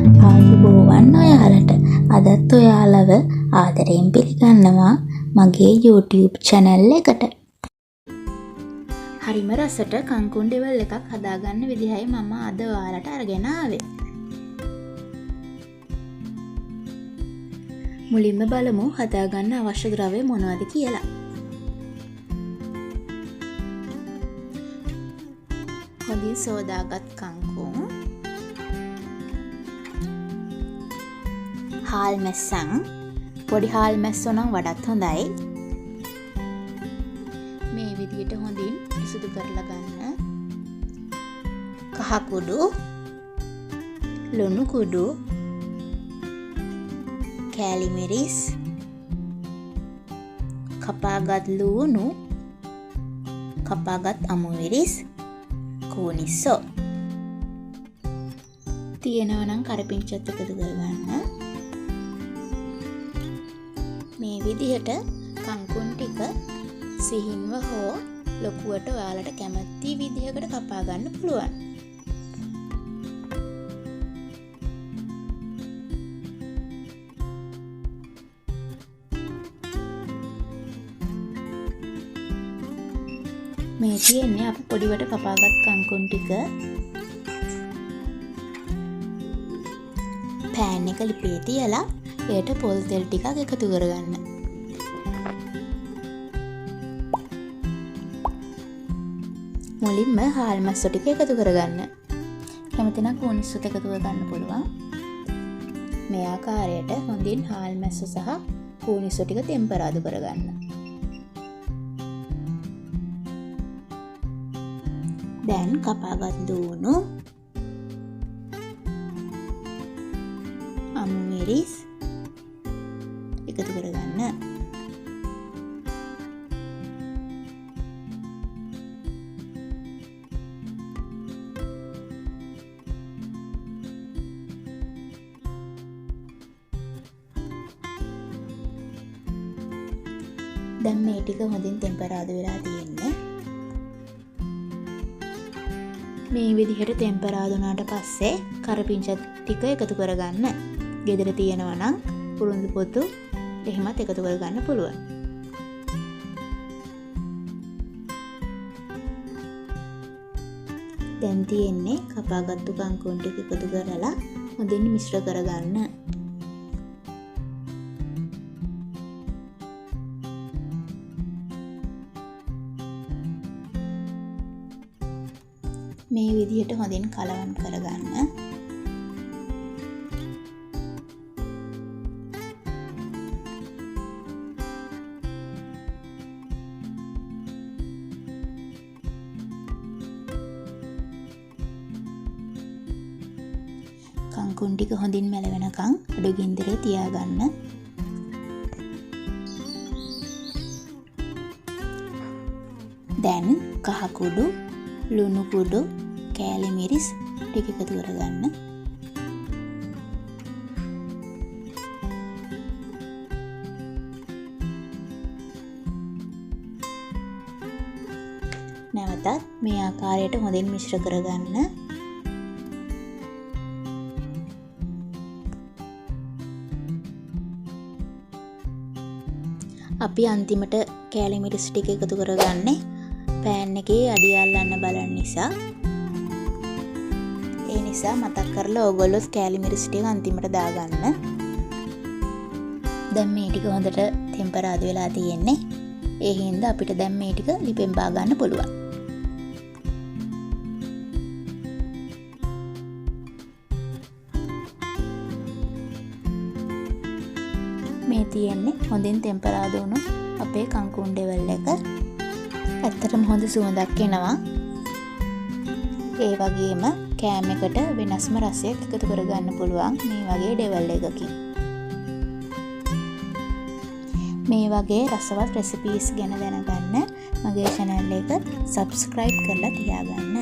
ආයුබෝවන් ඔයාලට. අදත් ඔයාලව ආදරයෙන් පිළිගන්නවා මගේ YouTube channel එකට. හරිම රසට කංකුන් ඩෙවල් එකක් හදාගන්න විදිහයි මම අද ඔයාලට අරගෙන ආවේ. මුලින්ම බලමු හදාගන්න අවශ්‍ය ද්‍රව්‍ය මොනවද කියලා. හොඳින් සෝදාගත් කංකුන්, හාල් මැස්සන්, පොඩි හාල් මැස්සෝ නම් වඩාත් හොඳයි. මේ විදිහට හොඳින් පිසුදු කරලා ගන්න. කහ කුඩු, ලුණු කුඩු, කෑලි මිරිස්, කපාගත් ලුණු, කපාගත් අමු මිරිස්, කෝනිස්සෝ. තියෙනවා නම් කරපිංචත් එකතු කරගන්න. මේ විදිහට කංකුන් ටික සිහින්ව හෝ ලොකුවට ඔයාලට කැමති විදිහකට කපා ගන්න පුළුවන්. මේ තියෙන්නේ අපි පොඩිවට කපාගත් කංකුන් ටික පෑන් එක ලිපේ තියලා එයට පොල් තෙල් ටිකක් එකතු කරගන්න. මුලින්ම හාල් මැස්සෝ ටික එකතු කරගන්න. කැමති නම් කෝනිස්සොත් එකතු කරගන්න පුළුවන්. මේ ආකාරයට හොඳින් හාල් මැස්සෝ සහ කෝනිස්සෝ ටික තෙම්පරාදු කරගන්න. දැන් කපාගත් දුණු, අමු මිරිස් එකතු කරගන්න. දැන් මේ ටික හොඳින් තෙම්පරාදු වෙලා තියෙන්නේ. මේ විදිහට තෙම්පරාදු වුණාට පස්සේ කරපිංච ටික එකතු කරගන්න. ගෙදර තියෙනවා නම් පුරුඳු පොතු එහෙමත් එකතු කරගන්න පුළුවන්. දැන් තියෙන්නේ කපාගත්තු කංකුන් ටික එකතු කරලා හොඳින් මිශ්‍ර කරගන්න. මේ විදිහට හොඳින් කලවම් කරගන්න. කංකුන් ටික හොඳින් මැලවෙනකන් අඩු ගින්දරේ තියාගන්න. දැන් කහ කුඩු, ලුණු කුඩු, කෑලි මිරිස් ටික එකතු කරගන්න. නැවතත් මේ ආකාරයට හොඳින් මිශ්‍ර කරගන්න. අපි අන්තිමට කෑලි මිරිස් ටික එකතු කරගන්නේ පෑන් එකේ අඩිය අල්ලන්න බලන නිසා. ඒ නිසා මතක් කරලා ඕගොල්ලොත් කෑලි මිරිස් ටික අන්තිමට දාගන්න. දැන් මේ ටික හොඳට තෙම්පරාදු වෙලා තියෙන්නේ. ඒ හින්දා අපිට දැන් මේ ටික ලිපෙන් බා ගන්න පුළුවන්. මේ තියෙන්නේ හොඳින් තෙම්පරාදු වුණු අපේ කංකුන් ඩෙවල් එක. ඇත්තටම හොඳ සුවඳක් එනවා. ඒ වගේම කෑම එකට වෙනස්ම රසයක් එකතු කරගන්න පුළුවන් මේ වගේ ඩෙවල් එකකින්. මේ වගේ රසවත් රෙසිපීස් ගැන දැනගන්න මගේ channel එක subscribe කරලා තියාගන්න.